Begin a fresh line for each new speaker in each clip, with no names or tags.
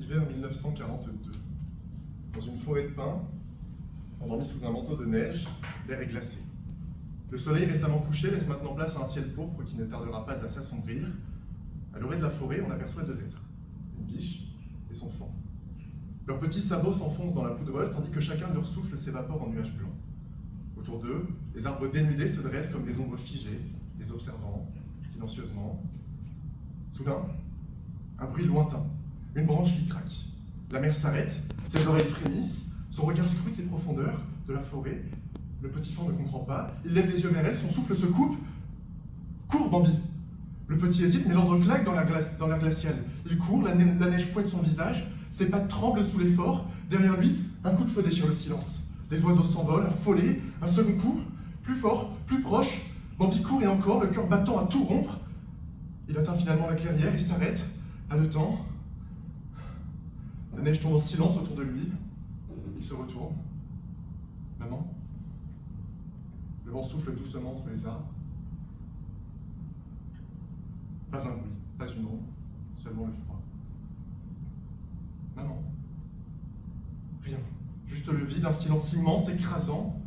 Hiver 1942. Dans une forêt de pins, endormi sous un manteau de neige, l'air est glacé. Le soleil récemment couché laisse maintenant place à un ciel pourpre qui ne tardera pas à s'assombrir. À l'orée de la forêt, on aperçoit deux êtres, une biche et son faon. Leurs petits sabots s'enfoncent dans la poudreuse, tandis que chacun de leur souffle s'évapore en nuages blancs. Autour d'eux, les arbres dénudés se dressent comme des ombres figées, les observant silencieusement. Soudain, un bruit lointain, une branche qui craque. La mère s'arrête, ses oreilles frémissent, son regard scrute les profondeurs de la forêt. Le petit faon ne comprend pas, il lève les yeux vers elle, son souffle se coupe. Cours, Bambi! Le petit hésite, mais l'ordre claque dans l'air glacial. Il court, la neige fouette son visage, ses pattes tremblent sous l'effort. Derrière lui, un coup de feu déchire le silence. Les oiseaux s'envolent, affolés, un second coup, plus fort, plus proche. Bambi court et encore, le cœur battant à tout rompre. Il atteint finalement la clairière et s'arrête, haletant. La neige tombe en silence autour de lui. Il se retourne. Maman? Le vent souffle doucement entre les arbres. Pas un bruit, pas une ombre, seulement le froid. Maman? Rien. Juste le vide, un silence immense, écrasant.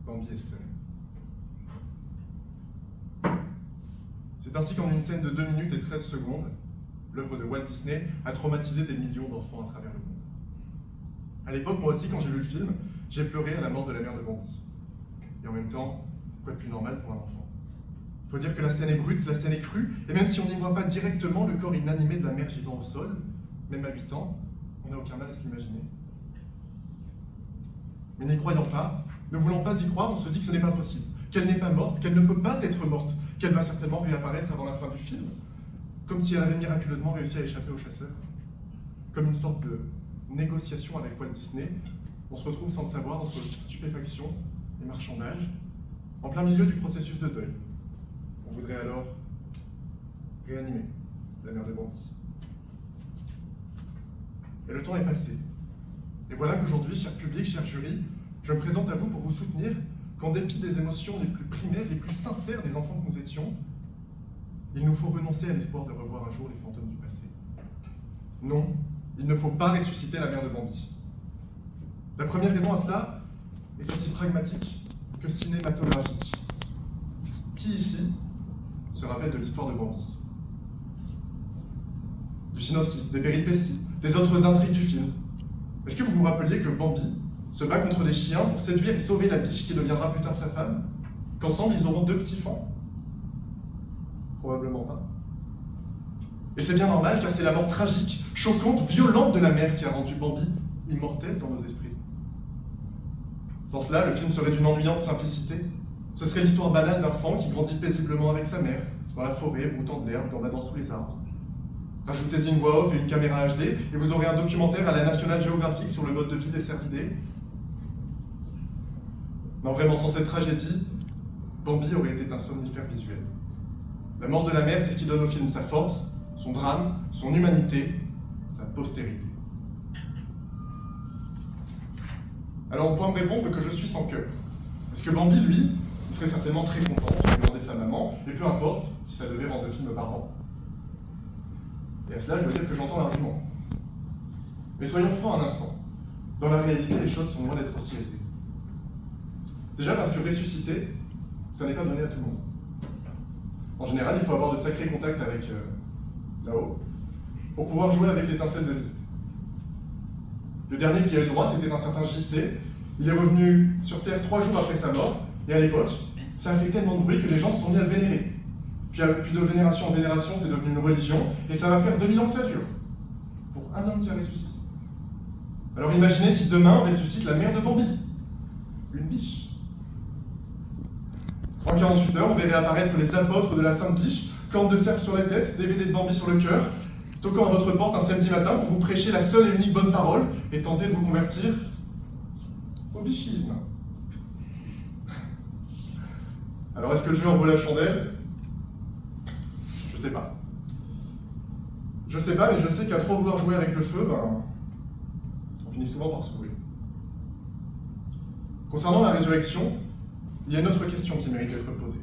Bambi est seul. C'est ainsi qu'en une scène de 2 minutes et 13 secondes, l'œuvre de Walt Disney a traumatisé des millions d'enfants à travers le monde. À l'époque, moi aussi, quand j'ai vu le film, j'ai pleuré à la mort de la mère de Bambi. Et en même temps, quoi de plus normal pour un enfant? Il faut dire que la scène est brute, la scène est crue, et même si on n'y voit pas directement le corps inanimé de la mère gisant au sol, même à 8 ans, on n'a aucun mal à se l'imaginer. Mais n'y croyant pas, ne voulant pas y croire, on se dit que ce n'est pas possible, qu'elle n'est pas morte, qu'elle ne peut pas être morte, qu'elle va certainement réapparaître avant la fin du film, comme si elle avait miraculeusement réussi à échapper aux chasseurs. Comme une sorte de négociation avec Walt Disney, on se retrouve sans le savoir entre stupéfaction et marchandage, en plein milieu du processus de deuil. On voudrait alors réanimer la mère de Bambi. Et le temps est passé. Et voilà qu'aujourd'hui, cher public, cher jury, je me présente à vous pour vous soutenir qu'en dépit des émotions les plus primaires, les plus sincères des enfants que nous étions, il nous faut renoncer à l'espoir de revoir un jour les fantômes du passé. Non, il ne faut pas ressusciter la mère de Bambi. La première raison à cela est aussi pragmatique que cinématographique. Qui ici se rappelle de l'histoire de Bambi? Du synopsis, des péripéties, des autres intrigues du film. Est-ce que vous vous rappeliez que Bambi se bat contre des chiens pour séduire et sauver la biche qui deviendra plus tard sa femme? Qu'ensemble, ils auront 2 petits fans? Probablement pas. Et c'est bien normal, car c'est la mort tragique, choquante, violente de la mère qui a rendu Bambi immortel dans nos esprits. Sans cela, le film serait d'une ennuyante simplicité. Ce serait l'histoire banale d'un fan qui grandit paisiblement avec sa mère, dans la forêt, broutant de l'herbe, gambadant sous les arbres. Rajoutez-y une voix off et une caméra HD, et vous aurez un documentaire à la National Geographic sur le mode de vie des cervidés. Non, vraiment, sans cette tragédie, Bambi aurait été un somnifère visuel. La mort de la mère, c'est ce qui donne au film sa force, son drame, son humanité, sa postérité. Alors on peut me répondre que je suis sans cœur. Parce que Bambi, lui, il serait certainement très content si on lui demandait sa maman, et peu importe si ça devait rendre le film parlant. Et à cela, je dois dire que j'entends l'argument. Mais soyons francs un instant. Dans la réalité, les choses sont loin d'être aussi aisées. Déjà parce que ressusciter, ça n'est pas donné à tout le monde. En général, il faut avoir de sacrés contacts avec là-haut pour pouvoir jouer avec l'étincelle de vie. Le dernier qui a eu le droit, c'était un certain JC. Il est revenu sur Terre 3 jours après sa mort, et à l'époque, ça a fait tellement de bruit que les gens se sont mis à le vénérer. Puis de vénération en vénération, c'est devenu une religion, et ça va faire 2000 ans que ça dure. Pour un homme qui a ressuscité. Alors imaginez si demain on ressuscite la mère de Bambi. Une biche. En 48 heures, on verrait apparaître les apôtres de la Sainte Biche, cornes de cerf sur la tête, DVD de Bambi sur le cœur, toquant à votre porte un samedi matin pour vous prêcher la seule et unique bonne parole et tenter de vous convertir au bichisme. Alors est-ce que le jeu en vaut la chandelle? Je sais pas. Je sais pas, mais je sais qu'à trop vouloir jouer avec le feu, on finit souvent par se brûler. Concernant la résurrection, il y a une autre question qui mérite d'être posée.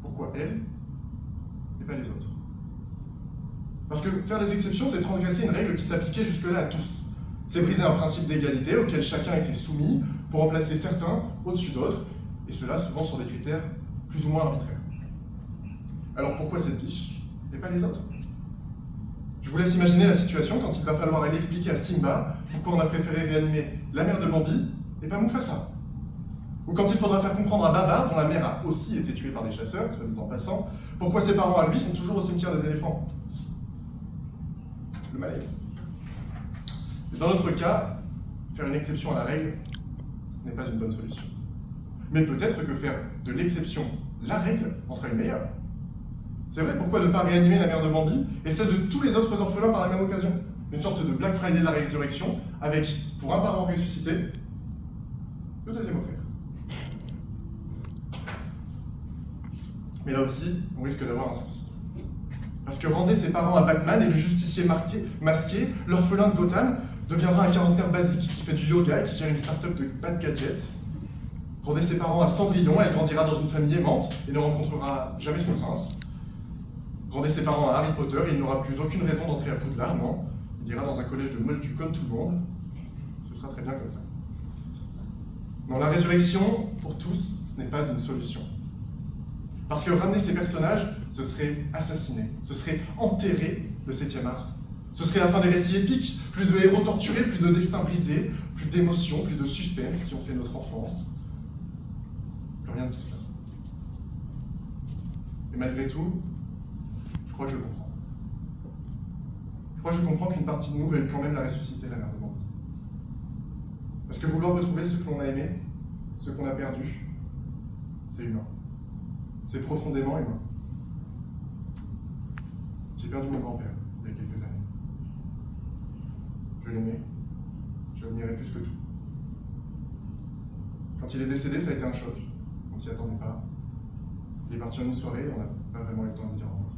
Pourquoi elle et pas les autres? Parce que faire des exceptions, c'est transgresser une règle qui s'appliquait jusque-là à tous. C'est briser un principe d'égalité auquel chacun était soumis pour en placer certains au-dessus d'autres, et cela souvent sur des critères plus ou moins arbitraires. Alors pourquoi cette biche et pas les autres? Je vous laisse imaginer la situation quand il va falloir aller expliquer à Simba pourquoi on a préféré réanimer la mère de Bambi et pas Mufasa. Ou quand il faudra faire comprendre à Baba, dont la mère a aussi été tuée par des chasseurs, soit dit en passant, pourquoi ses parents à lui sont toujours au cimetière des éléphants. Le malaise. Et dans notre cas, faire une exception à la règle, ce n'est pas une bonne solution. Mais peut-être que faire de l'exception la règle en sera une meilleure. C'est vrai, pourquoi ne pas réanimer la mère de Bambi et celle de tous les autres orphelins par la même occasion? Une sorte de Black Friday de la résurrection, avec, pour un parent ressuscité, le deuxième offert. Mais là aussi, on risque d'avoir un souci. Parce que rendez ses parents à Batman et le justicier masqué, l'orphelin de Gotham deviendra un quarantenaire basique qui fait du yoga et qui gère une start-up de bad gadgets. Rendez ses parents à Cendrillon, elle grandira dans une famille aimante et ne rencontrera jamais son prince. Rendez ses parents à Harry Potter et il n'aura plus aucune raison d'entrer à Poudlard, non. Il ira dans un collège de Moldu comme tout le monde. Ce sera très bien comme ça. Non, la résurrection, pour tous, ce n'est pas une solution. Parce que ramener ces personnages, ce serait assassiner, ce serait enterrer le 7e art. Ce serait la fin des récits épiques, plus de héros torturés, plus de destins brisés, plus d'émotions, plus de suspense qui ont fait notre enfance. Plus rien de tout ça. Et malgré tout, je crois que je comprends. Je crois que je comprends qu'une partie de nous veuille quand même la ressusciter, la mère de Bambi. Parce que vouloir retrouver ce que l'on a aimé, ce qu'on a perdu, c'est humain. C'est profondément humain. J'ai perdu mon grand-père il y a quelques années. Je l'aimais, je l'admirais plus que tout. Quand il est décédé, ça a été un choc. On ne s'y attendait pas. Il est parti en une soirée et on n'a pas vraiment eu le temps de lui dire au revoir.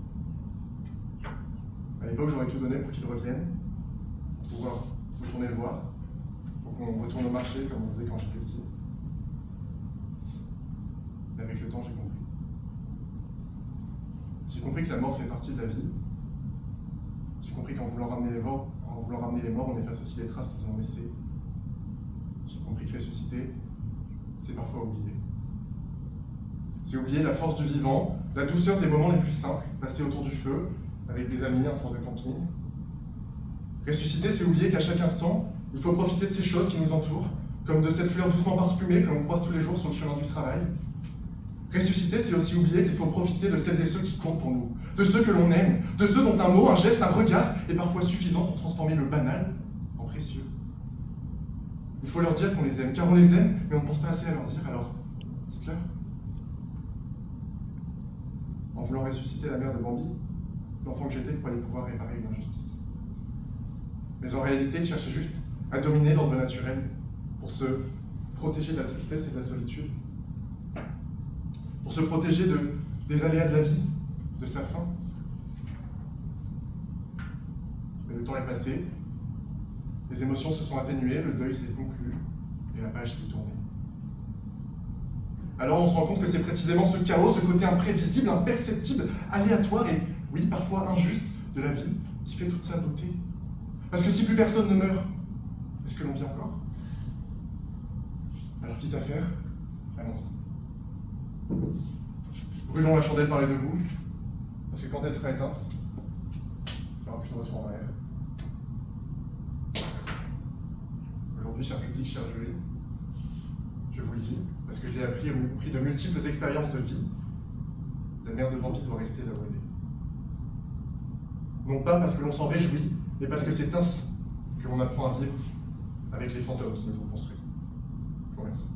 À l'époque, j'aurais tout donné pour qu'il revienne, pour pouvoir retourner le voir, pour qu'on retourne au marché comme on faisait quand j'étais petit. Mais avec le temps, j'ai compris. J'ai compris que la mort fait partie de la vie. J'ai compris qu'en voulant ramener les morts, on efface aussi les traces qu'ils ont laissées. J'ai compris que ressusciter, c'est parfois oublier. C'est oublier la force du vivant, la douceur des moments les plus simples, passés autour du feu, avec des amis un soir de camping. Ressusciter, c'est oublier qu'à chaque instant, il faut profiter de ces choses qui nous entourent, comme de cette fleur doucement parfumée que l'on croise tous les jours sur le chemin du travail. Ressusciter, c'est aussi oublier qu'il faut profiter de celles et ceux qui comptent pour nous, de ceux que l'on aime, de ceux dont un mot, un geste, un regard est parfois suffisant pour transformer le banal en précieux. Il faut leur dire qu'on les aime, car on les aime, mais on ne pense pas assez à leur dire, alors dites-leur. En voulant ressusciter la mère de Bambi, l'enfant que j'étais croyait pouvoir réparer une injustice. Mais en réalité, il cherchait juste à dominer l'ordre naturel pour se protéger de la tristesse et de la solitude, pour se protéger des aléas de la vie, de sa faim. Mais le temps est passé, les émotions se sont atténuées, le deuil s'est conclu et la page s'est tournée. Alors on se rend compte que c'est précisément ce chaos, ce côté imprévisible, imperceptible, aléatoire et, oui, parfois injuste de la vie qui fait toute sa beauté. Parce que si plus personne ne meurt, est-ce que l'on vit encore? Alors quitte à faire, allons-y. Brûlons la chandelle par les deux bouts, parce que quand elle sera éteinte, il n'y aura plus de retour en arrière. Aujourd'hui, cher public, cher jury, je vous le dis, parce que je l'ai appris au prix de multiples expériences de vie, la mère de Bambi doit rester là où elle est. Non pas parce que l'on s'en réjouit, mais parce que c'est ainsi que l'on apprend à vivre avec les fantômes qui nous ont construits. Je vous remercie.